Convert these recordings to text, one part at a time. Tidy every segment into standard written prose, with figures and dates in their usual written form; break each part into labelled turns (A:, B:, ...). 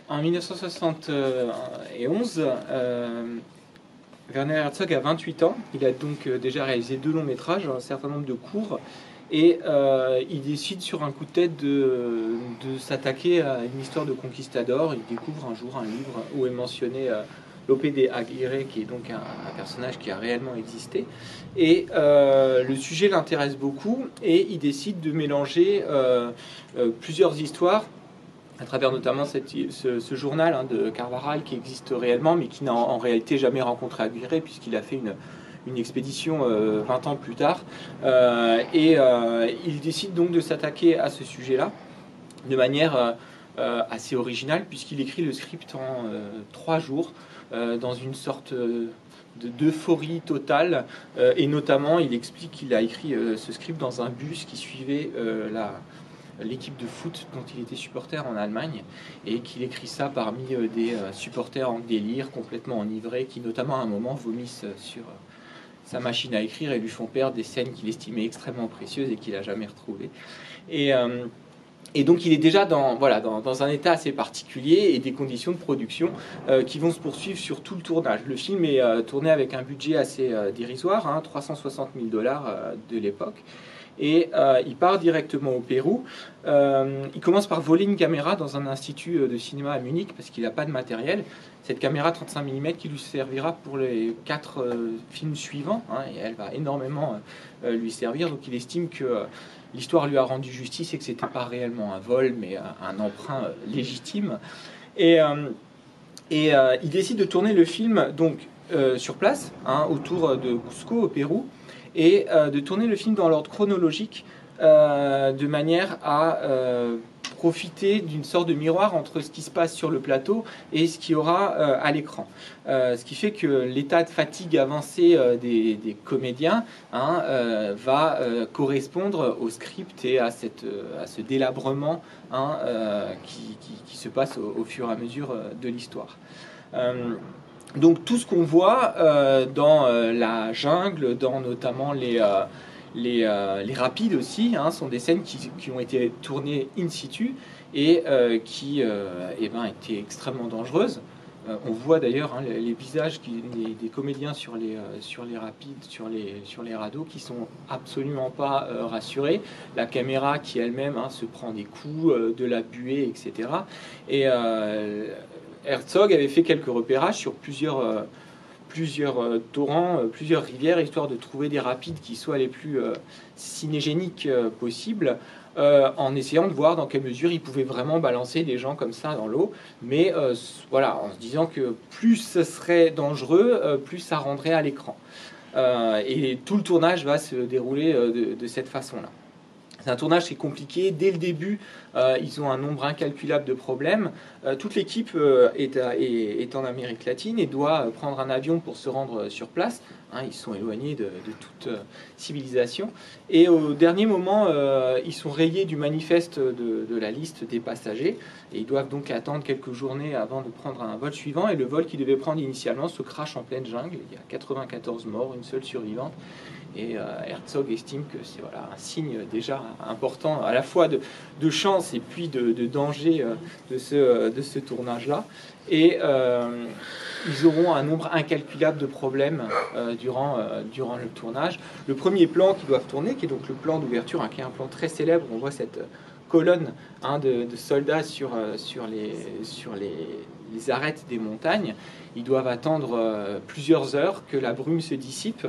A: En 1971, Werner Herzog a 28 ans. Il a donc déjà réalisé 2 longs métrages, un certain nombre de courts, et il décide sur un coup de tête de s'attaquer à une histoire de conquistador. Il découvre un jour un livre où est mentionné Lope de Aguirre, qui est donc un personnage qui a réellement existé. Et le sujet l'intéresse beaucoup, et il décide de mélanger plusieurs histoires à travers notamment ce journal de Carvajal qui existe réellement, mais qui n'a en réalité jamais rencontré Aguirre, puisqu'il a fait une expédition 20 ans plus tard. Il décide donc de s'attaquer à ce sujet-là de manière assez originale, puisqu'il écrit le script en 3 jours, dans une sorte d'euphorie totale, et notamment il explique qu'il a écrit ce script dans un bus qui suivait l'équipe de foot dont il était supporter en Allemagne, et qu'il écrit ça parmi des supporters en délire, complètement enivrés, qui notamment à un moment vomissent sur sa machine à écrire et lui font perdre des scènes qu'il estimait extrêmement précieuses et qu'il n'a jamais retrouvées. Et donc il est déjà dans un état assez particulier, et des conditions de production qui vont se poursuivre sur tout le tournage. Le film est tourné avec un budget assez dérisoire, 360 000 $ de l'époque. Et il part directement au Pérou. Il commence par voler une caméra dans un institut de cinéma à Munich, parce qu'il n'a pas de matériel. Cette caméra 35 mm qui lui servira pour les 4 films suivants, et elle va énormément lui servir. Donc il estime que l'histoire lui a rendu justice, et que c'était pas réellement un vol, mais un emprunt légitime. Et il décide de tourner le film donc sur place, autour de Cusco au Pérou, et de tourner le film dans l'ordre chronologique, de manière à profiter d'une sorte de miroir entre ce qui se passe sur le plateau et ce qu'il y aura à l'écran. Ce qui fait que l'état de fatigue avancé des comédiens va correspondre au script et à ce délabrement qui se passe au fur et à mesure de l'histoire. Donc tout ce qu'on voit dans la jungle, dans notamment les rapides aussi, sont des scènes qui ont été tournées in situ, et qui étaient extrêmement dangereuses. On voit d'ailleurs les visages des comédiens sur les rapides, sur les radeaux, qui sont absolument pas rassurés. La caméra qui elle-même se prend des coups, de la buée, etc. Et Herzog avait fait quelques repérages sur plusieurs torrents, plusieurs rivières, histoire de trouver des rapides qui soient les plus cinégéniques possibles, en essayant de voir dans quelle mesure il pouvait vraiment balancer des gens comme ça dans l'eau. Mais voilà, en se disant que plus ce serait dangereux, plus ça rendrait à l'écran. Et tout le tournage va se dérouler de cette façon-là. C'est un tournage qui est compliqué. Dès le début, ils ont un nombre incalculable de problèmes. Toute l'équipe est en Amérique latine et doit prendre un avion pour se rendre sur place. Ils sont éloignés de toute civilisation. Et au dernier moment, ils sont rayés du manifeste de la liste des passagers. Et ils doivent donc attendre quelques journées avant de prendre un vol suivant. Et le vol qu'ils devaient prendre initialement se crache en pleine jungle. Il y a 94 morts, une seule survivante. Et Herzog estime que c'est un signe déjà important, à la fois de chance et puis de danger de ce tournage-là. Et ils auront un nombre incalculable de problèmes durant le tournage. Le premier plan qu'ils doivent tourner, qui est donc le plan d'ouverture, qui est un plan très célèbre, on voit cette colonne de soldats sur les arêtes des montagnes. Ils doivent attendre plusieurs heures que la brume se dissipe,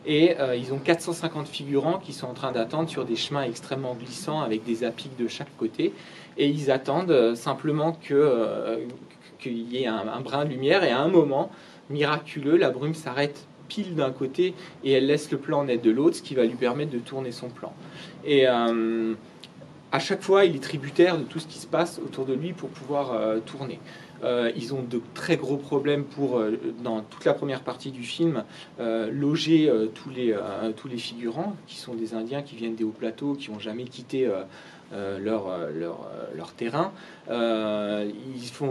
A: et ils ont 450 figurants qui sont en train d'attendre sur des chemins extrêmement glissants avec des apics de chaque côté, et ils attendent simplement qu'il y ait un brin de lumière, et à un moment miraculeux, la brume s'arrête pile d'un côté et elle laisse le plan net de l'autre, ce qui va lui permettre de tourner son plan. Et à chaque fois, il est tributaire de tout ce qui se passe autour de lui pour pouvoir tourner. Ils ont de très gros problèmes pour, dans toute la première partie du film, loger tous les figurants, qui sont des Indiens qui viennent des hauts plateaux, qui n'ont jamais quitté leur terrain. Ils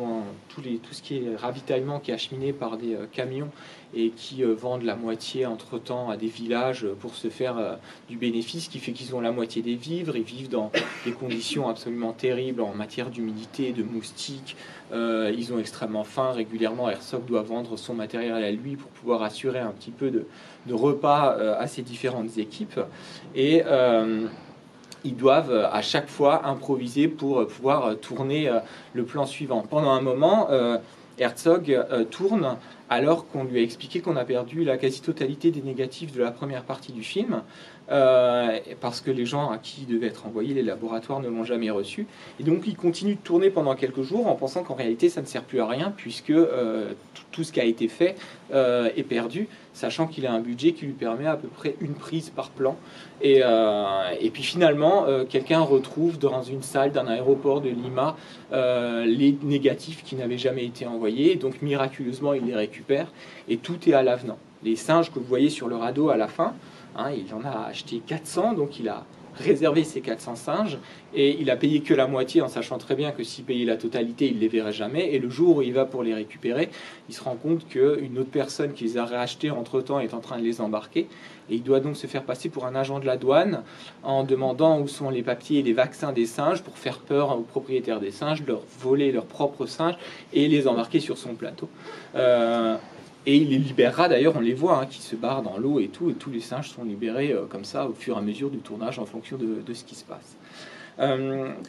A: ont tout ce qui est ravitaillement qui est acheminé par des camions et qui vendent la moitié entre-temps à des villages pour se faire du bénéfice, qui fait qu'ils ont la moitié des vivres. Ils vivent dans des conditions absolument terribles en matière d'humidité, de moustiques. Ils ont extrêmement faim. Régulièrement, Herzog doit vendre son matériel à lui pour pouvoir assurer un petit peu de repas à ces différentes équipes. Et ils doivent à chaque fois improviser pour pouvoir tourner le plan suivant. Pendant un moment, Herzog tourne alors qu'on lui a expliqué qu'on a perdu la quasi-totalité des négatifs de la première partie du film, parce que les gens à qui il devait être envoyé, les laboratoires, ne l'ont jamais reçu. Et donc il continue de tourner pendant quelques jours en pensant qu'en réalité ça ne sert plus à rien, puisque tout ce qui a été fait est perdu, sachant qu'il a un budget qui lui permet à peu près une prise par plan. Et puis finalement, quelqu'un retrouve dans une salle d'un aéroport de Lima les négatifs qui n'avaient jamais été envoyés. Donc miraculeusement, il les récupère et tout est à l'avenant. Les singes que vous voyez sur le radeau à la fin, il en a acheté 400, donc il a réservé ses 400 singes et il a payé que la moitié en sachant très bien que s'il payait la totalité, il ne les verrait jamais. Et le jour où il va pour les récupérer, il se rend compte qu'une autre personne qui les a rachetés entre-temps est en train de les embarquer. Et il doit donc se faire passer pour un agent de la douane en demandant où sont les papiers et les vaccins des singes pour faire peur aux propriétaires des singes, leur voler leurs propres singes et les embarquer sur son plateau. Et il les libérera, d'ailleurs, on les voit, qui se barrent dans l'eau et tous les singes sont libérés comme ça au fur et à mesure du tournage en fonction de ce qui se passe.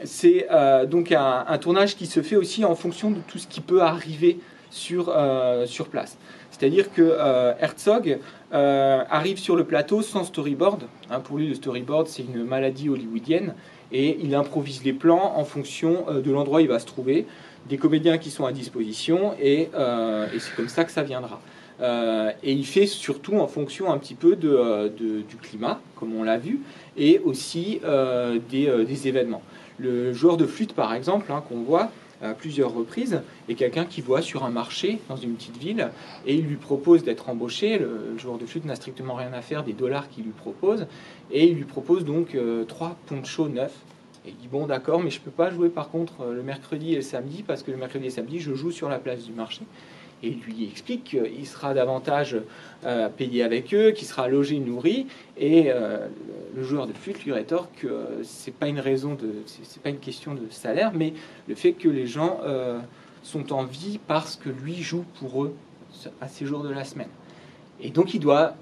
A: C'est donc un tournage qui se fait aussi en fonction de tout ce qui peut arriver sur place. C'est-à-dire que Herzog arrive sur le plateau sans storyboard. Pour lui, le storyboard, c'est une maladie hollywoodienne et il improvise les plans en fonction de l'endroit où il va se trouver, des comédiens qui sont à disposition et c'est comme ça que ça viendra. Et il fait surtout en fonction un petit peu du climat, comme on l'a vu, et aussi des événements. Le joueur de flûte, par exemple, qu'on voit à plusieurs reprises, est quelqu'un qui voit sur un marché dans une petite ville et il lui propose d'être embauché. Le joueur de flûte n'a strictement rien à faire des dollars qu'il lui propose et il lui propose donc 3 ponchos neufs. Et il dit bon d'accord, mais je ne peux pas jouer par contre le mercredi et le samedi parce que le mercredi et le samedi je joue sur la place du marché. Et il lui explique qu'il sera davantage payé avec eux, qu'il sera logé, nourri. Et le joueur de flûte lui rétorque que c'est pas une question de salaire, mais le fait que les gens sont en vie parce que lui joue pour eux à ces jours de la semaine. Et donc il doit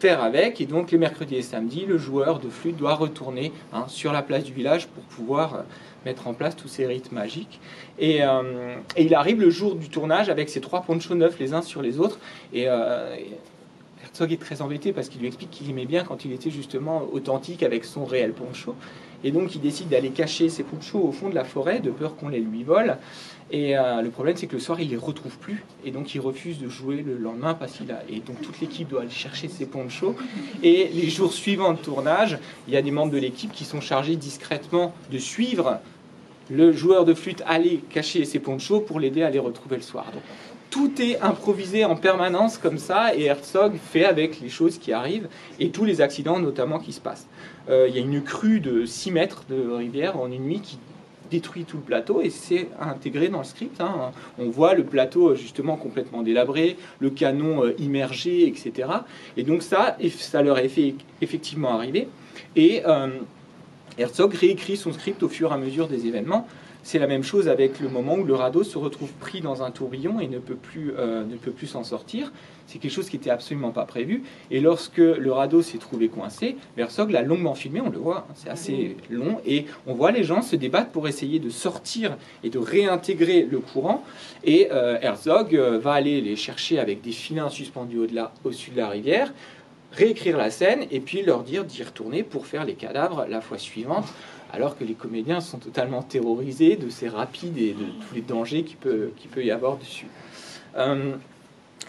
A: faire avec, et donc les mercredis et samedis, le joueur de flûte doit retourner sur la place du village pour pouvoir mettre en place tous ces rites magiques. Et il arrive le jour du tournage avec ses 3 ponchos neufs les uns sur les autres, et Herzog est très embêté parce qu'il lui explique qu'il aimait bien quand il était justement authentique avec son réel poncho, et donc il décide d'aller cacher ses ponchos au fond de la forêt de peur qu'on les lui vole. Et le problème, c'est que le soir, il les retrouve plus. Et donc, il refuse de jouer le lendemain parce qu'il a... Et donc, toute l'équipe doit aller chercher ses ponchos. Et les jours suivants de tournage, il y a des membres de l'équipe qui sont chargés discrètement de suivre le joueur de flûte aller cacher ses ponchos pour l'aider à les retrouver le soir. Donc, tout est improvisé en permanence comme ça. Et Herzog fait avec les choses qui arrivent et tous les accidents, notamment, qui se passent. Il y a une crue de 6 mètres de rivière en une nuit qui détruit tout le plateau et c'est intégré dans le script. On voit le plateau justement complètement délabré, le canon immergé, etc. Et donc ça leur est fait effectivement arriver. Et Herzog réécrit son script au fur et à mesure des événements. C'est la même chose avec le moment où le radeau se retrouve pris dans un tourbillon et ne peut plus s'en sortir. C'est quelque chose qui n'était absolument pas prévu. Et lorsque le radeau s'est trouvé coincé, Herzog l'a longuement filmé, on le voit, c'est assez long, et on voit les gens se débattre pour essayer de sortir et de réintégrer le courant. Et Herzog va aller les chercher avec des filins suspendus au-dessus de la rivière, réécrire la scène et puis leur dire d'y retourner pour faire les cadavres la fois suivante, alors que les comédiens sont totalement terrorisés de ces rapides et de tous les dangers qu'il peut y avoir dessus.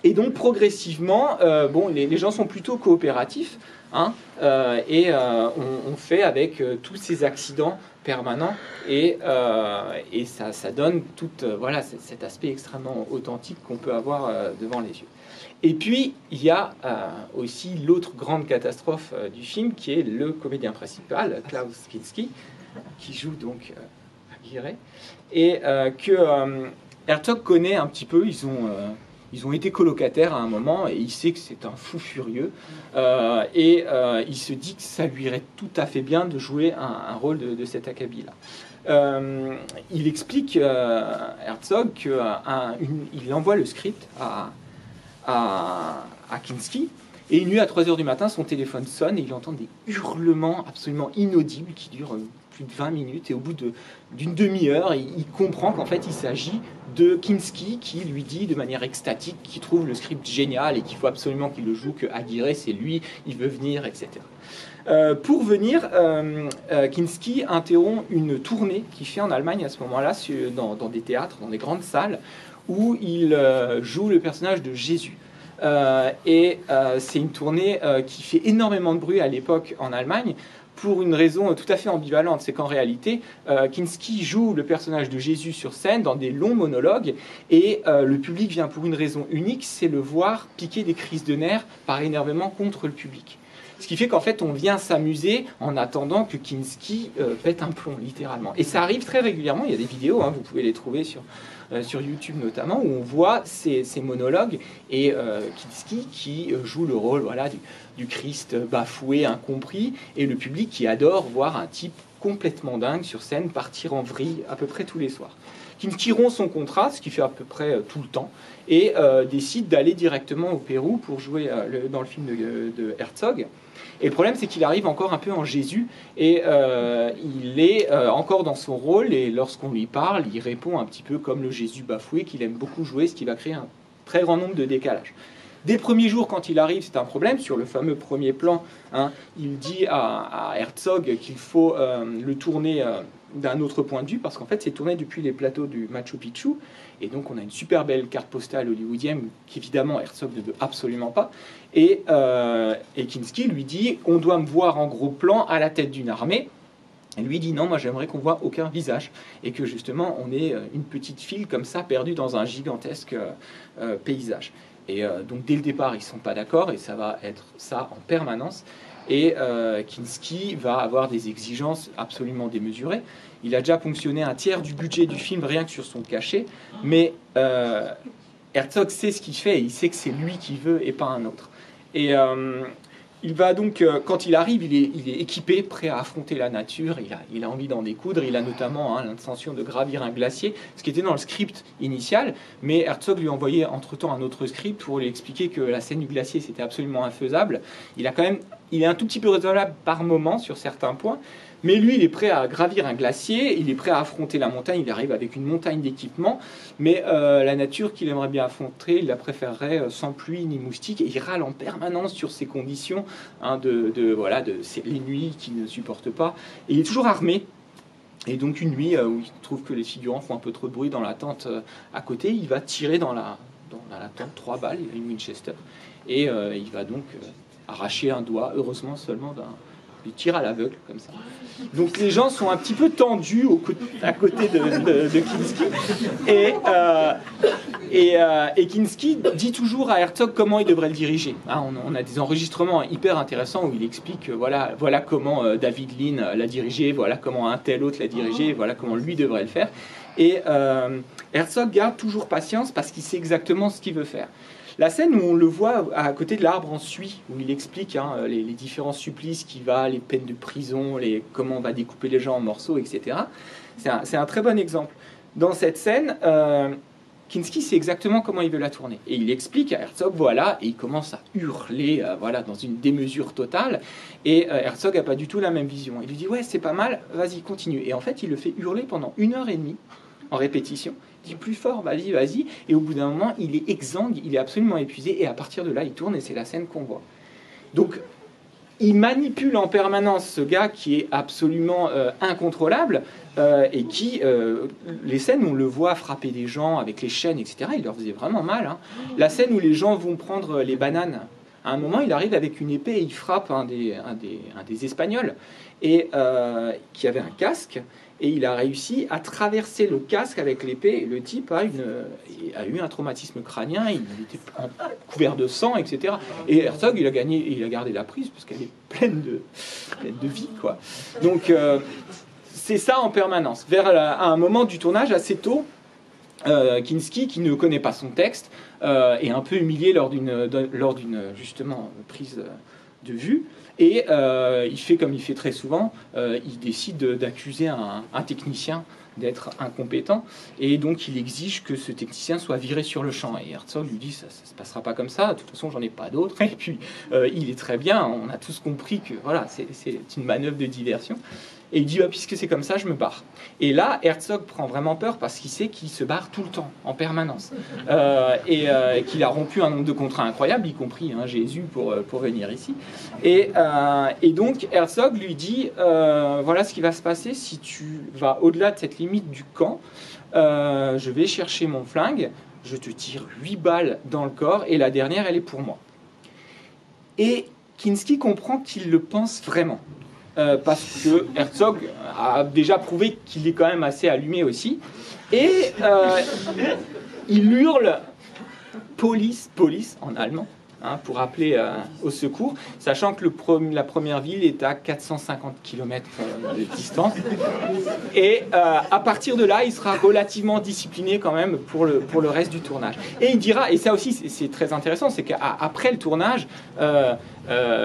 A: Et donc progressivement, les gens sont plutôt coopératifs, et on fait avec tous ces accidents permanents, et ça donne tout cet aspect extrêmement authentique qu'on peut avoir devant les yeux. Et puis, il y a aussi l'autre grande catastrophe du film, qui est le comédien principal, Klaus Kinski, qui joue donc Aguirre, et que Herzog connaît un petit peu. Ils ont été colocataires à un moment et il sait que c'est un fou furieux il se dit que ça lui irait tout à fait bien de jouer un rôle de cet acabit-là. Il explique, Herzog, qu'il envoie le script à Kinski, et une nuit à 3h du matin, son téléphone sonne et il entend des hurlements absolument inaudibles qui durent plus de 20 minutes, et au bout d'une demi-heure, il comprend qu'en fait il s'agit de Kinski qui lui dit de manière extatique qu'il trouve le script génial et qu'il faut absolument qu'il le joue, que Aguirre c'est lui, il veut venir, etc. Pour venir, Kinski interrompt une tournée qu'il fait en Allemagne à ce moment-là, dans des théâtres, dans des grandes salles, où il joue le personnage de Jésus. C'est une tournée qui fait énormément de bruit à l'époque en Allemagne, pour une raison tout à fait ambivalente. C'est qu'en réalité, Kinski joue le personnage de Jésus sur scène dans des longs monologues, et le public vient pour une raison unique, c'est le voir piquer des crises de nerfs par énervement contre le public. Ce qui fait qu'en fait, on vient s'amuser en attendant que Kinski pète un plomb, littéralement. Et ça arrive très régulièrement. Il y a des vidéos, vous pouvez les trouver sur YouTube notamment, où on voit ces monologues, et Kinski qui joue le rôle du Christ bafoué, incompris, et le public qui adore voir un type complètement dingue sur scène partir en vrille à peu près tous les soirs. Kinski rompt son contrat, ce qu'il fait à peu près tout le temps, et décide d'aller directement au Pérou pour jouer dans le film de Herzog. Et le problème, c'est qu'il arrive encore un peu en Jésus, et il est encore dans son rôle, et lorsqu'on lui parle, il répond un petit peu comme le Jésus bafoué qu'il aime beaucoup jouer, ce qui va créer un très grand nombre de décalages. Dès le premier jour, quand il arrive, c'est un problème. Sur le fameux premier plan, il dit à Herzog qu'il faut le tourner d'un autre point de vue, parce qu'en fait, c'est tourné depuis les plateaux du Machu Picchu, et donc on a une super belle carte postale hollywoodienne qu'évidemment Herzog ne veut absolument pas, et Kinski lui dit « on doit me voir en gros plan à la tête d'une armée ». Et lui dit non, moi j'aimerais qu'on voit aucun visage, et que justement on ait une petite file comme ça perdue dans un gigantesque paysage. Et donc dès le départ ils ne sont pas d'accord, et ça va être ça en permanence. Et Kinski va avoir des exigences absolument démesurées. Il a déjà ponctionné un tiers du budget du film rien que sur son cachet, mais Herzog sait ce qu'il fait, et il sait que c'est lui qui veut et pas un autre. Et il va donc, quand il arrive, il est équipé, prêt à affronter la nature, il a envie d'en découdre, il a notamment l'intention de gravir un glacier, ce qui était dans le script initial, mais Herzog lui a envoyé entre-temps un autre script pour lui expliquer que la scène du glacier, c'était absolument infaisable. Il est un tout petit peu raisonnable par moment sur certains points, mais lui, il est prêt à gravir un glacier, il est prêt à affronter la montagne, il arrive avec une montagne d'équipement, mais la nature qu'il aimerait bien affronter, il la préférerait sans pluie ni moustique, et il râle en permanence sur ces conditions, les nuits qu'il ne supporte pas, et il est toujours armé. Et donc une nuit où il trouve que les figurants font un peu trop de bruit dans la tente à côté, il va tirer dans la tente 3 balles, il a une Winchester, et il va donc arracher un doigt, heureusement seulement il tire à l'aveugle comme ça. Donc les gens sont un petit peu tendus à côté de Kinski, et Kinski dit toujours à Herzog comment il devrait le diriger. On a des enregistrements hyper intéressants où il explique voilà comment David Lean l'a dirigé, voilà comment un tel autre l'a dirigé, voilà comment lui devrait le faire. Et Herzog garde toujours patience parce qu'il sait exactement ce qu'il veut faire. La scène où on le voit à côté de l'arbre en suie, où il explique les différents supplices qu'il va, les peines de prison, comment on va découper les gens en morceaux, etc. C'est un très bon exemple. Dans cette scène, Kinski sait exactement comment il veut la tourner. Et il explique à Herzog, et il commence à hurler, dans une démesure totale. Et Herzog n'a pas du tout la même vision. Il lui dit, ouais, c'est pas mal, vas-y, continue. Et en fait, il le fait hurler pendant 1h30 en répétition. Il dit plus fort, vas-y. Et au bout d'un moment, il est exsangue, il est absolument épuisé. Et à partir de là, il tourne et c'est la scène qu'on voit. Donc, il manipule en permanence ce gars qui est absolument incontrôlable et qui, les scènes où on le voit frapper des gens avec les chaînes, etc., il leur faisait vraiment mal. La scène où les gens vont prendre les bananes, à un moment, il arrive avec une épée et il frappe un des Espagnols et qui avait un casque. Et il a réussi à traverser le casque avec l'épée. Et le type a eu un traumatisme crânien, il était couvert de sang, etc. Et Herzog, il a gardé la prise parce qu'elle est pleine de vie, quoi. Donc, c'est ça en permanence. À un moment du tournage, assez tôt, Kinski, qui ne connaît pas son texte, est un peu humilié lors d'une justement prise de vue. Et il fait comme il fait très souvent, il décide d'accuser un technicien d'être incompétent, et donc il exige que ce technicien soit viré sur le champ. Et Herzog lui dit ça se passera pas comme ça, de toute façon j'en ai pas d'autres. Et puis il est très bien, on a tous compris que voilà, c'est une manœuvre de diversion. Et il dit puisque c'est comme ça, je me barre. Et là, Herzog prend vraiment peur parce qu'il sait qu'il se barre tout le temps, en permanence, et qu'il a rompu un nombre de contrats incroyables, y compris Jésus pour venir ici. Et donc Herzog lui dit voilà ce qui va se passer si tu vas au-delà de cette limite du camp. Je vais chercher mon flingue, je te tire 8 balles dans le corps et la dernière, elle est pour moi. Et Kinski comprend qu'il le pense vraiment. Parce que Herzog a déjà prouvé qu'il est quand même assez allumé aussi. Et il hurle « Police, police » en allemand, pour appeler au secours, sachant que la première ville est à 450 km de distance. Et à partir de là, il sera relativement discipliné quand même pour le reste du tournage. Et il dira, et ça aussi c'est très intéressant, c'est qu'après le tournage,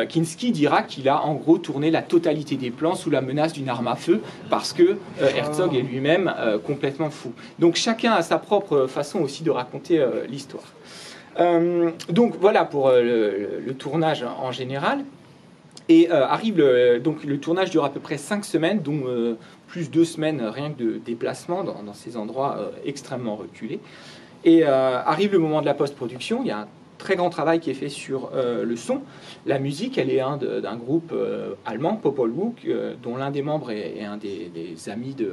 A: Kinski dira qu'il a en gros tourné la totalité des plans sous la menace d'une arme à feu parce que Herzog est lui-même complètement fou. Donc chacun a sa propre façon aussi de raconter l'histoire. Donc voilà pour le tournage en général. Et arrive donc le tournage dure à peu près 5 semaines, dont plus 2 semaines rien que de déplacement dans ces endroits extrêmement reculés. Et arrive le moment de la post-production. Il y a un très grand travail qui est fait sur le son. La musique, elle est d'un groupe allemand, Popolvuh, dont l'un des membres est un des amis de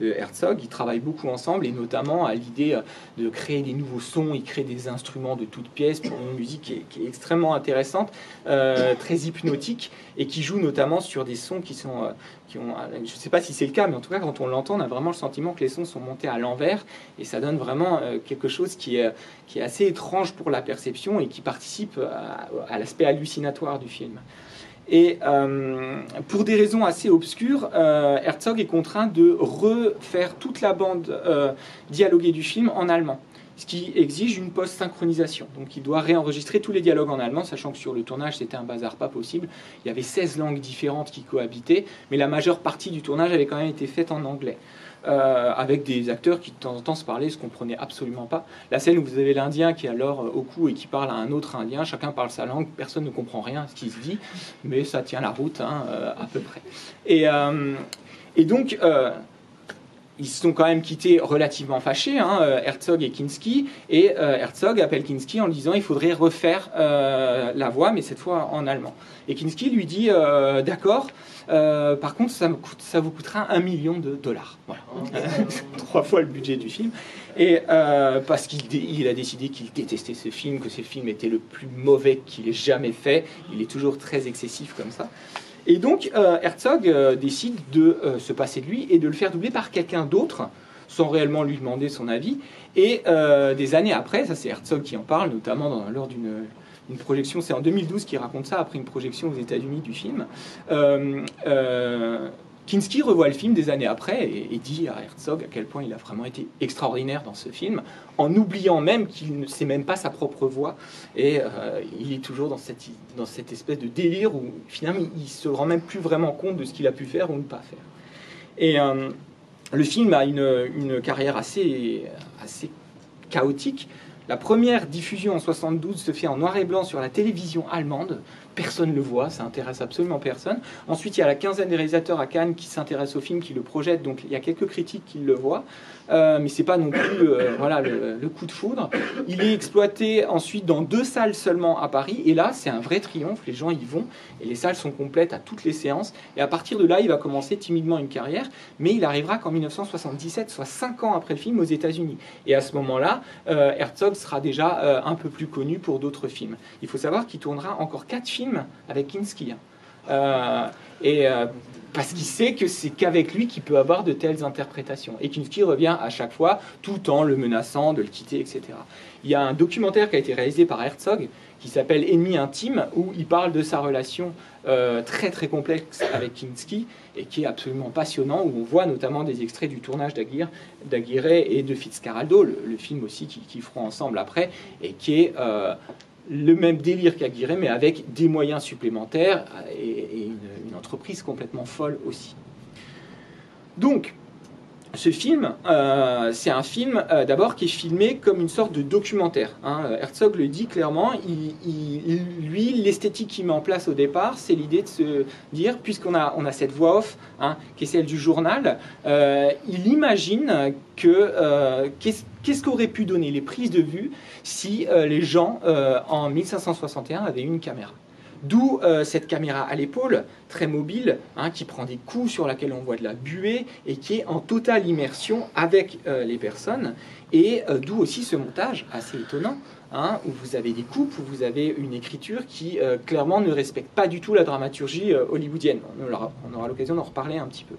A: Herzog. Ils travaillent beaucoup ensemble, et notamment à l'idée de créer des nouveaux sons. Ils créent des instruments de toutes pièces pour une musique qui est extrêmement intéressante, très hypnotique, et qui joue notamment sur des sons qui ont, je ne sais pas si c'est le cas, mais en tout cas quand on l'entend, on a vraiment le sentiment que les sons sont montés à l'envers, et ça donne vraiment quelque chose qui est assez étrange pour la perception et qui participe à l'aspect hallucinatoire du film. Et pour des raisons assez obscures, Herzog est contraint de refaire toute la bande dialoguée du film en allemand, ce qui exige une post-synchronisation. Donc il doit réenregistrer tous les dialogues en allemand, sachant que sur le tournage c'était un bazar pas possible. Il y avait 16 langues différentes qui cohabitaient, mais la majeure partie du tournage avait quand même été faite en anglais. Avec des acteurs qui de temps en temps se parlaient, se comprenaient absolument pas. La scène où vous avez l'Indien qui est alors au cou et qui parle à un autre Indien, chacun parle sa langue, personne ne comprend rien à ce qui se dit, mais ça tient la route à peu près. Et donc ils se sont quand même quittés relativement fâchés, Herzog et Kinski, et Herzog appelle Kinski en lui disant il faudrait refaire la voix, mais cette fois en allemand. Et Kinski lui dit d'accord, par contre ça vous coûtera $1 million. Voilà. 3 fois le budget du film. Et parce qu'il a décidé qu'il détestait ce film, que ce film était le plus mauvais qu'il ait jamais fait. Il est toujours très excessif comme ça. Et donc Herzog décide de se passer de lui et de le faire doubler par quelqu'un d'autre, sans réellement lui demander son avis. Et des années après, ça c'est Herzog qui en parle, notamment lors d'une projection, c'est en 2012 qu'il raconte ça, après une projection aux États-Unis du film. Kinski revoit le film des années après et dit à Herzog à quel point il a vraiment été extraordinaire dans ce film, en oubliant même qu'il ne sait même pas sa propre voix. Et il est toujours dans cette espèce de délire où finalement il se rend même plus vraiment compte de ce qu'il a pu faire ou ne pas faire. Et le film a une carrière assez chaotique. La première diffusion en 72 se fait en noir et blanc sur la télévision allemande. Personne ne le voit, ça intéresse absolument personne. Ensuite, il y a la quinzaine des réalisateurs à Cannes qui s'intéressent au film, qui le projettent. Donc, il y a quelques critiques qui le voient. Mais ce n'est pas non plus le coup de foudre. Il est exploité ensuite dans 2 salles seulement à Paris. Et là, c'est un vrai triomphe. Les gens y vont. Et les salles sont complètes à toutes les séances. Et à partir de là, il va commencer timidement une carrière. Mais il arrivera qu'en 1977, soit 5 ans après le film, aux États-Unis. Et à ce moment-là, Herzog sera déjà un peu plus connu pour d'autres films. Il faut savoir qu'il tournera encore 4 films avec Kinski. Parce qu'il sait que c'est qu'avec lui qu'il peut avoir de telles interprétations. Et Kinski revient à chaque fois, tout en le menaçant de le quitter, etc. Il y a un documentaire qui a été réalisé par Herzog, qui s'appelle Ennemi intime, où il parle de sa relation très très complexe avec Kinski, et qui est absolument passionnant, où on voit notamment des extraits du tournage d'Aguirre et de Fitzcarraldo, le film aussi qu'ils feront ensemble après, et qui est le même délire qu'Aguirre, mais avec des moyens supplémentaires et une entreprise complètement folle aussi. Donc, ce film, c'est un film d'abord qui est filmé comme une sorte de documentaire. Herzog le dit clairement, lui, l'esthétique qu'il met en place au départ, c'est l'idée de se dire, puisqu'on a cette voix off, qui est celle du journal, il imagine que qu'est-ce qu'auraient pu donner les prises de vue si les gens, en 1561, avaient une caméra. D'où cette caméra à l'épaule, très mobile, qui prend des coups, sur laquelle on voit de la buée, et qui est en totale immersion avec les personnes. Et d'où aussi ce montage assez étonnant, où vous avez des coupes, où vous avez une écriture qui clairement ne respecte pas du tout la dramaturgie hollywoodienne. On aura l'occasion d'en reparler un petit peu.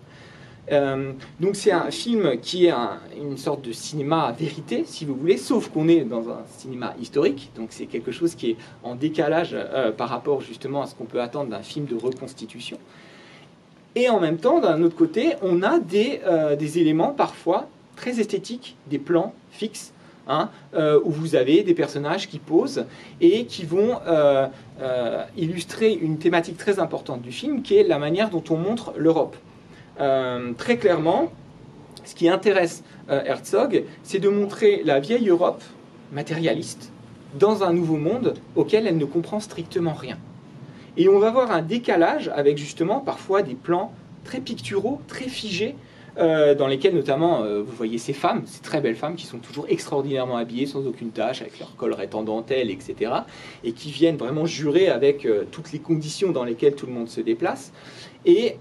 A: Donc c'est un film qui est une sorte de cinéma à vérité, si vous voulez, sauf qu'on est dans un cinéma historique, donc c'est quelque chose qui est en décalage par rapport justement à ce qu'on peut attendre d'un film de reconstitution. Et en même temps, d'un autre côté, on a des éléments parfois très esthétiques, des plans fixes, où vous avez des personnages qui posent et qui vont illustrer une thématique très importante du film, qui est la manière dont on montre l'Europe. Très clairement, ce qui intéresse Herzog, c'est de montrer la vieille Europe matérialiste dans un nouveau monde auquel elle ne comprend strictement rien. Et on va voir un décalage avec justement parfois des plans très picturaux, très figés, dans lesquels notamment vous voyez ces femmes, ces très belles femmes qui sont toujours extraordinairement habillées, sans aucune tache, avec leur collerette en dentelle, etc. et qui viennent vraiment jurer avec toutes les conditions dans lesquelles tout le monde se déplace. Et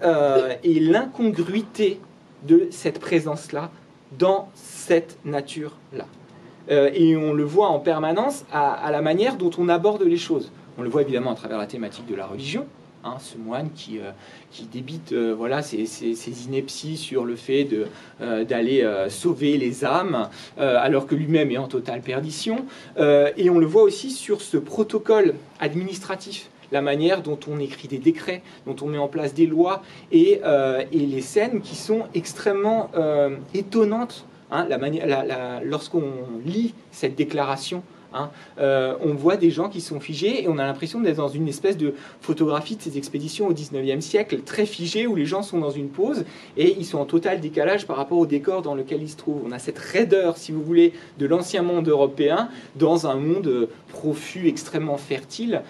A: l'incongruité de cette présence-là dans cette nature-là. Et on le voit en permanence à la manière dont on aborde les choses. On le voit évidemment à travers la thématique de la religion, ce moine qui débite ses inepties sur le fait d'aller sauver les âmes, alors que lui-même est en totale perdition. Et on le voit aussi sur ce protocole administratif, la manière dont on écrit des décrets, dont on met en place des lois, et les scènes qui sont extrêmement étonnantes. Lorsqu'on lit cette déclaration, on voit des gens qui sont figés, et on a l'impression d'être dans une espèce de photographie de ces expéditions au XIXe siècle, très figées, où les gens sont dans une pose, et ils sont en total décalage par rapport au décor dans lequel ils se trouvent. On a cette raideur, si vous voulez, de l'ancien monde européen, dans un monde profus, extrêmement fertile,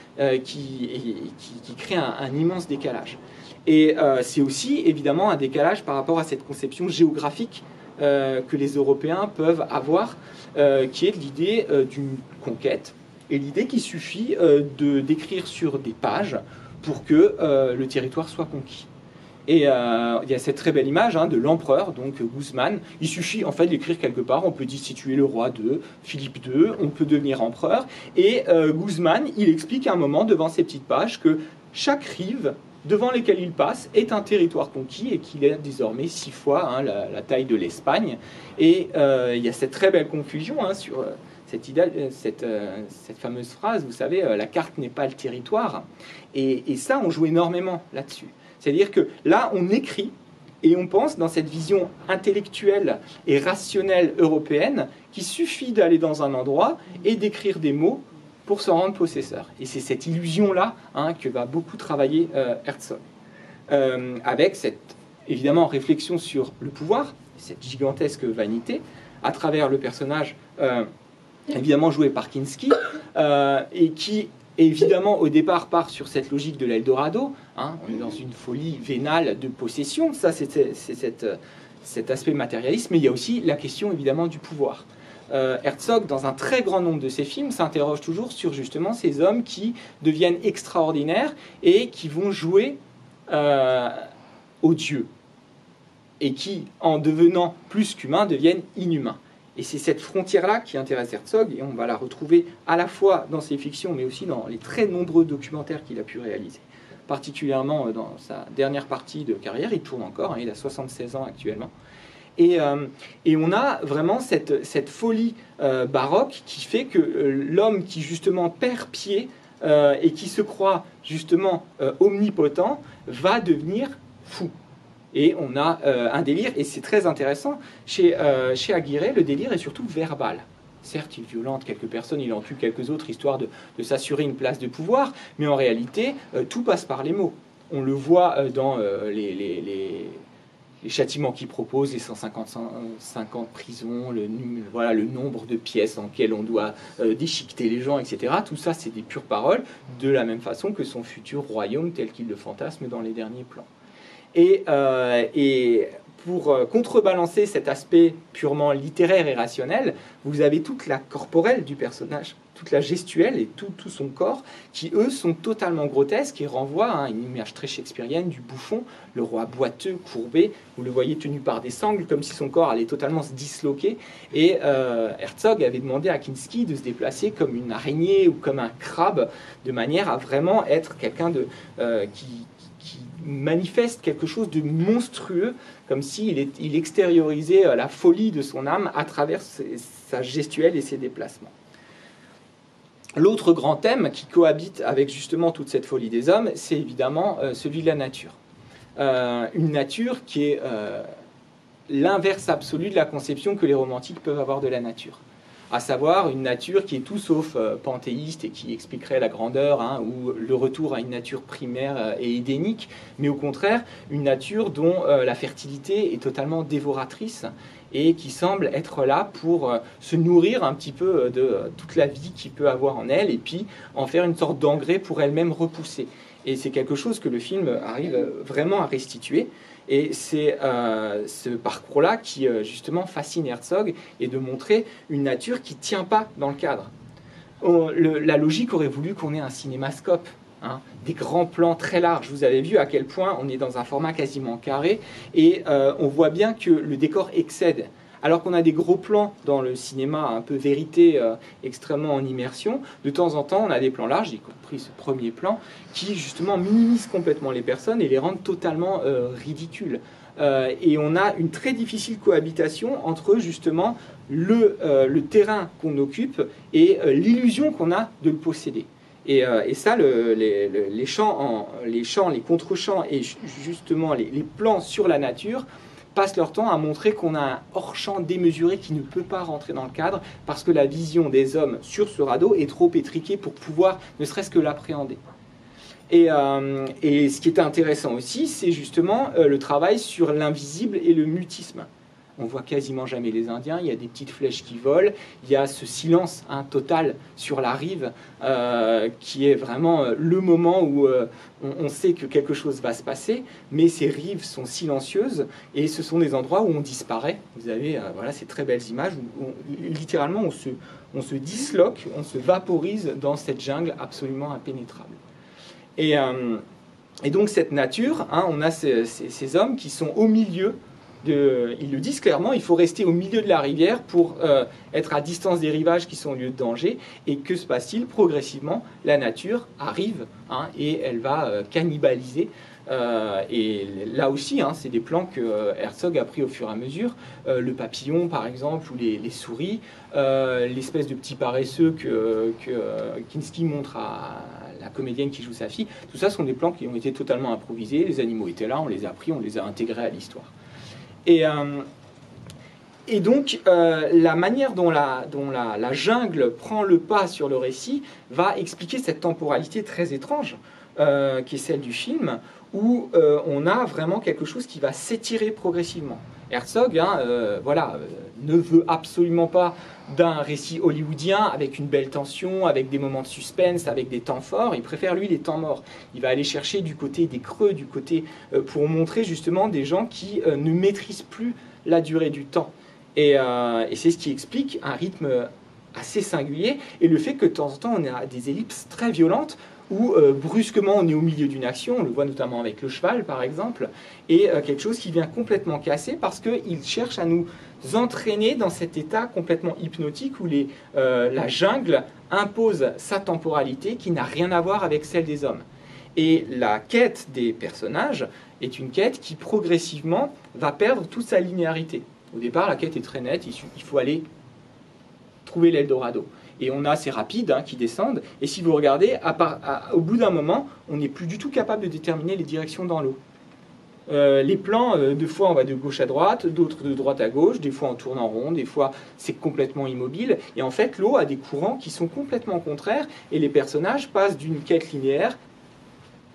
A: qui crée un immense décalage. Et c'est aussi, évidemment, un décalage par rapport à cette conception géographique que les Européens peuvent avoir, qui est l'idée d'une conquête, et l'idée qu'il suffit de d'écrire sur des pages pour que le territoire soit conquis. Et il y a cette très belle image de l'empereur, donc Guzman. Il suffit en fait d'écrire quelque part, on peut destituer le roi de Philippe II, on peut devenir empereur, et Guzman, il explique à un moment devant ces petites pages que chaque rive devant lesquels il passe est un territoire conquis, et qu'il est désormais 6 fois la taille de l'Espagne. Et il y a cette très belle confusion sur cette fameuse phrase, vous savez, la carte n'est pas le territoire. Et ça, on joue énormément là-dessus. C'est-à-dire que là, on écrit, et on pense dans cette vision intellectuelle et rationnelle européenne qu'il suffit d'aller dans un endroit et d'écrire des mots pour se rendre possesseur. Et c'est cette illusion-là que va beaucoup travailler Herzog. Avec cette, évidemment, réflexion sur le pouvoir, cette gigantesque vanité, à travers le personnage, évidemment joué par Kinski, et qui, évidemment, au départ, part sur cette logique de l'Eldorado. On est dans une folie vénale de possession. Ça, c'est cet aspect matérialiste. Mais il y a aussi la question, évidemment, du pouvoir. Herzog, dans un très grand nombre de ses films, s'interroge toujours sur justement ces hommes qui deviennent extraordinaires et qui vont jouer aux dieux, et qui, en devenant plus qu'humains, deviennent inhumains. Et c'est cette frontière-là qui intéresse Herzog, et on va la retrouver à la fois dans ses fictions, mais aussi dans les très nombreux documentaires qu'il a pu réaliser. Particulièrement dans sa dernière partie de carrière, il tourne encore, il a 76 ans actuellement. Et on a vraiment cette folie baroque qui fait que l'homme qui justement perd pied et qui se croit justement omnipotent va devenir fou. Et on a un délire, et c'est très intéressant, chez Aguirre, le délire est surtout verbal. Certes, il violente quelques personnes, il en tue quelques autres, histoire de s'assurer une place de pouvoir, mais en réalité, tout passe par les mots. On le voit dans les châtiments qu'il propose, les 150 prisons, voilà, le nombre de pièces dans lesquelles on doit déchiqueter les gens, etc. Tout ça, c'est des pures paroles, de la même façon que son futur royaume tel qu'il le fantasme dans les derniers plans. Et pour contrebalancer cet aspect purement littéraire et rationnel, vous avez toute la corporelle du personnage, toute la gestuelle et tout son corps, qui eux sont totalement grotesques et renvoient à une image très shakespearienne du bouffon, le roi boiteux, courbé, vous le voyez tenu par des sangles, comme si son corps allait totalement se disloquer. Et Herzog avait demandé à Kinski de se déplacer comme une araignée ou comme un crabe, de manière à vraiment être quelqu'un qui manifeste quelque chose de monstrueux, comme s'il il extériorisait la folie de son âme à travers sa gestuelle et ses déplacements. L'autre grand thème qui cohabite avec justement toute cette folie des hommes, c'est évidemment celui de la nature. Une nature qui est l'inverse absolu de la conception que les romantiques peuvent avoir de la nature. À savoir une nature qui est tout sauf panthéiste et qui expliquerait la grandeur, ou le retour à une nature primaire et édénique, mais au contraire une nature dont la fertilité est totalement dévoratrice et qui semble être là pour se nourrir un petit peu de toute la vie qu'il peut avoir en elle et puis en faire une sorte d'engrais pour elle-même repousser. Et c'est quelque chose que le film arrive vraiment à restituer. Et c'est ce parcours-là qui, justement, fascine Herzog, et de montrer une nature qui ne tient pas dans le cadre. La logique aurait voulu qu'on ait un cinémascope, des grands plans très larges. Vous avez vu à quel point on est dans un format quasiment carré, et on voit bien que le décor excède. Alors qu'on a des gros plans dans le cinéma un peu vérité, extrêmement en immersion, de temps en temps on a des plans larges, y compris ce premier plan, qui justement minimisent complètement les personnes et les rendent totalement ridicules. Et on a une très difficile cohabitation entre justement le terrain qu'on occupe et l'illusion qu'on a de le posséder. Et ça, les chants, les contre-chants et justement les plans sur la nature passent leur temps à montrer qu'on a un hors-champ démesuré qui ne peut pas rentrer dans le cadre parce que la vision des hommes sur ce radeau est trop étriquée pour pouvoir ne serait-ce que l'appréhender. Et ce qui est intéressant aussi, c'est justement le travail sur l'invisible et le mutisme. On voit quasiment jamais les Indiens, il y a des petites flèches qui volent, il y a ce silence total sur la rive qui est vraiment le moment où on sait que quelque chose va se passer, mais ces rives sont silencieuses et ce sont des endroits où on disparaît. Vous avez voilà, ces très belles images où littéralement on se disloque, on se vaporise dans cette jungle absolument impénétrable. Et donc cette nature, on a ces hommes qui sont au milieu. Ils le disent clairement, il faut rester au milieu de la rivière pour être à distance des rivages qui sont lieux de danger. Et que se passe-t-il? Progressivement, la nature arrive et elle va cannibaliser. Et là aussi, c'est des plans que Herzog a pris au fur et à mesure. Le papillon, par exemple, ou les souris, l'espèce de petit paresseux que Kinski montre à la comédienne qui joue sa fille. Tout ça sont des plans qui ont été totalement improvisés. Les animaux étaient là, on les a pris, on les a intégrés à l'histoire. Et donc, la manière dont la jungle prend le pas sur le récit va expliquer cette temporalité très étrange qui est celle du film, où on a vraiment quelque chose qui va s'étirer progressivement. Herzog ne veut absolument pas d'un récit hollywoodien avec une belle tension, avec des moments de suspense, avec des temps forts. Il préfère, lui, les temps morts. Il va aller chercher du côté des creux, du côté pour montrer justement des gens qui ne maîtrisent plus la durée du temps. Et c'est ce qui explique un rythme assez singulier et le fait que de temps en temps, on a des ellipses très violentes où brusquement on est au milieu d'une action, on le voit notamment avec le cheval par exemple, et quelque chose qui vient complètement casser parce qu'il cherche à nous entraîner dans cet état complètement hypnotique où la jungle impose sa temporalité qui n'a rien à voir avec celle des hommes. Et la quête des personnages est une quête qui progressivement va perdre toute sa linéarité. Au départ, la quête est très nette, il faut aller trouver l'Eldorado. Et on a ces rapides qui descendent, et si vous regardez, au bout d'un moment, on n'est plus du tout capable de déterminer les directions dans l'eau. Les plans, des fois on va de gauche à droite, d'autres de droite à gauche, des fois on tourne en rond, des fois c'est complètement immobile. Et en fait, l'eau a des courants qui sont complètement contraires et les personnages passent d'une quête linéaire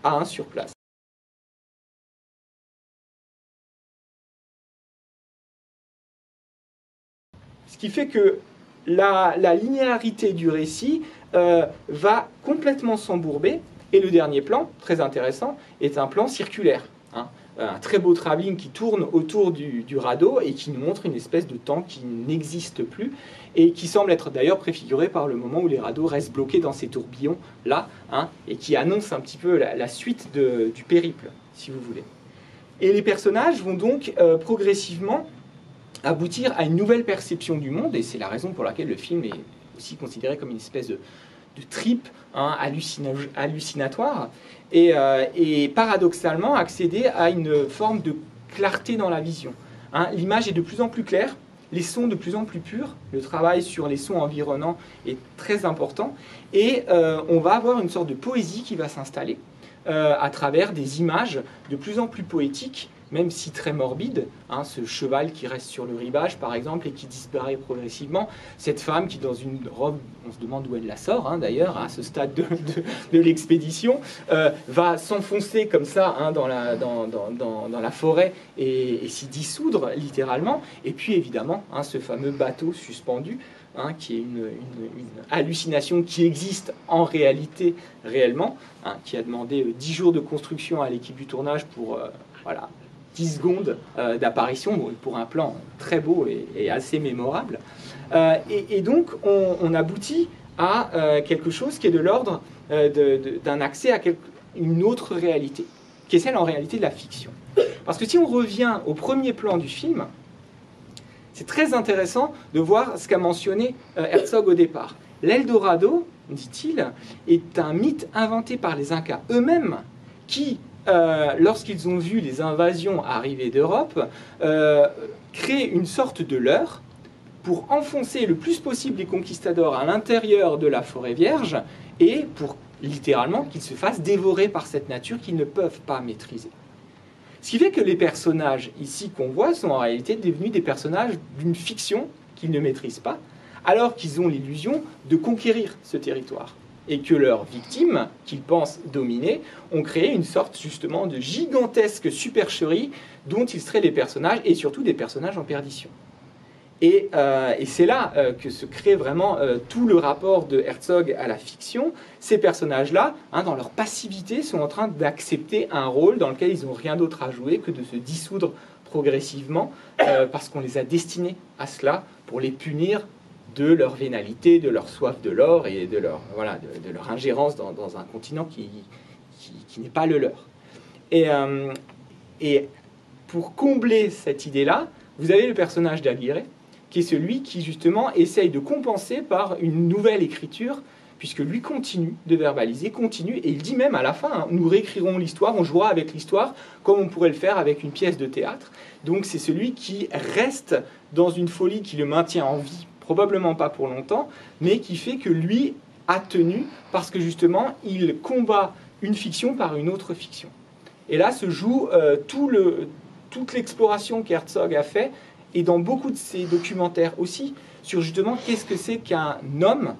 A: à un sur place. Ce qui fait que la linéarité du récit va complètement s'embourber. Et le dernier plan, très intéressant, est un plan circulaire. Un très beau travelling qui tourne autour du radeau et qui nous montre une espèce de temps qui n'existe plus et qui semble être d'ailleurs préfiguré par le moment où les radeaux restent bloqués dans ces tourbillons-là, et qui annonce un petit peu la suite du périple, si vous voulez. Et les personnages vont donc progressivement aboutir à une nouvelle perception du monde, et c'est la raison pour laquelle le film est aussi considéré comme une espèce de trip hallucinatoire, et paradoxalement accéder à une forme de clarté dans la vision. L'image est de plus en plus claire, les sons de plus en plus purs, le travail sur les sons environnants est très important, et on va avoir une sorte de poésie qui va s'installer à travers des images de plus en plus poétiques, même si très morbide, ce cheval qui reste sur le rivage par exemple et qui disparaît progressivement, cette femme qui dans une robe, on se demande d'où elle la sort d'ailleurs à ce stade de l'expédition, va s'enfoncer comme ça dans la forêt et s'y dissoudre littéralement, et puis évidemment ce fameux bateau suspendu, qui est une hallucination qui existe en réalité réellement, qui a demandé 10 jours de construction à l'équipe du tournage pour 10 secondes d'apparition, pour un plan très beau et assez mémorable. Et donc, on aboutit à quelque chose qui est de l'ordre d'un accès à une autre réalité, qui est celle en réalité de la fiction. Parce que si on revient au premier plan du film, c'est très intéressant de voir ce qu'a mentionné Herzog au départ. L'Eldorado, dit-il, est un mythe inventé par les Incas eux-mêmes qui, lorsqu'ils ont vu les invasions arriver d'Europe, créent une sorte de leurre pour enfoncer le plus possible les conquistadors à l'intérieur de la forêt vierge et pour littéralement qu'ils se fassent dévorer par cette nature qu'ils ne peuvent pas maîtriser. Ce qui fait que les personnages ici qu'on voit sont en réalité devenus des personnages d'une fiction qu'ils ne maîtrisent pas, alors qu'ils ont l'illusion de conquérir ce territoire. Et que leurs victimes, qu'ils pensent dominer, ont créé une sorte justement de gigantesque supercherie dont ils seraient les personnages, et surtout des personnages en perdition. Et c'est là que se crée vraiment tout le rapport de Herzog à la fiction. Ces personnages-là, dans leur passivité, sont en train d'accepter un rôle dans lequel ils n'ont rien d'autre à jouer que de se dissoudre progressivement, parce qu'on les a destinés à cela pour les punir de leur vénalité, de leur soif de l'or et de leur ingérence dans un continent qui n'est pas le leur. Et pour combler cette idée-là, vous avez le personnage d'Aguirre, qui est celui qui justement essaye de compenser par une nouvelle écriture, puisque lui continue de verbaliser, continue, et il dit même à la fin, nous réécrirons l'histoire, on jouera avec l'histoire comme on pourrait le faire avec une pièce de théâtre. Donc c'est celui qui reste dans une folie qui le maintient en vie, probablement pas pour longtemps, mais qui fait que lui a tenu, parce que justement il combat une fiction par une autre fiction. Et là se joue toute l'exploration qu'Herzog a fait, et dans beaucoup de ses documentaires aussi, sur justement qu'est-ce que c'est qu'un homme,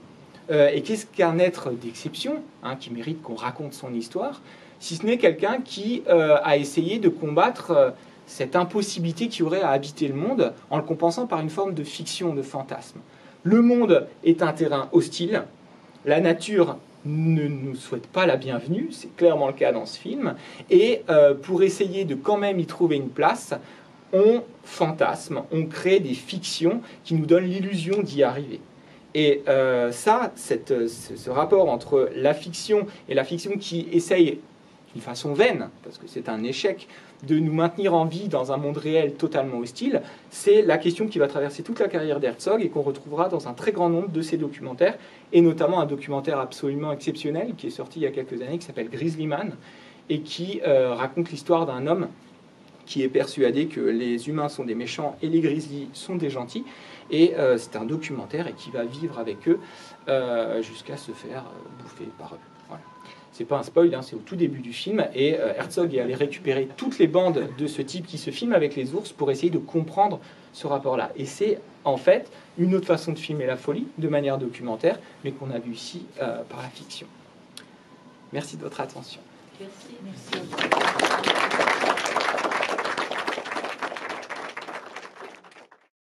A: et qu'est-ce qu'un être d'exception, qui mérite qu'on raconte son histoire, si ce n'est quelqu'un qui a essayé de combattre cette impossibilité qu'il y aurait à habiter le monde, en le compensant par une forme de fiction, de fantasme. Le monde est un terrain hostile, la nature ne nous souhaite pas la bienvenue, c'est clairement le cas dans ce film, et pour essayer de quand même y trouver une place, on fantasme, on crée des fictions qui nous donnent l'illusion d'y arriver. Et ce rapport entre la fiction et la fiction qui essaye, d'une façon vaine, parce que c'est un échec, de nous maintenir en vie dans un monde réel totalement hostile, c'est la question qui va traverser toute la carrière d'Herzog et qu'on retrouvera dans un très grand nombre de ses documentaires, et notamment un documentaire absolument exceptionnel qui est sorti il y a quelques années, qui s'appelle Grizzly Man, et qui raconte l'histoire d'un homme qui est persuadé que les humains sont des méchants et les grizzlies sont des gentils. Et c'est un documentaire et qui va vivre avec eux jusqu'à se faire bouffer par eux. Voilà. C'est pas un spoil, hein, c'est au tout début du film. Et Herzog est allé récupérer toutes les bandes de ce type qui se filment avec les ours pour essayer de comprendre ce rapport-là. Et c'est en fait une autre façon de filmer la folie de manière documentaire, mais qu'on a vu ici par la fiction. Merci de votre attention.
B: Merci. Merci.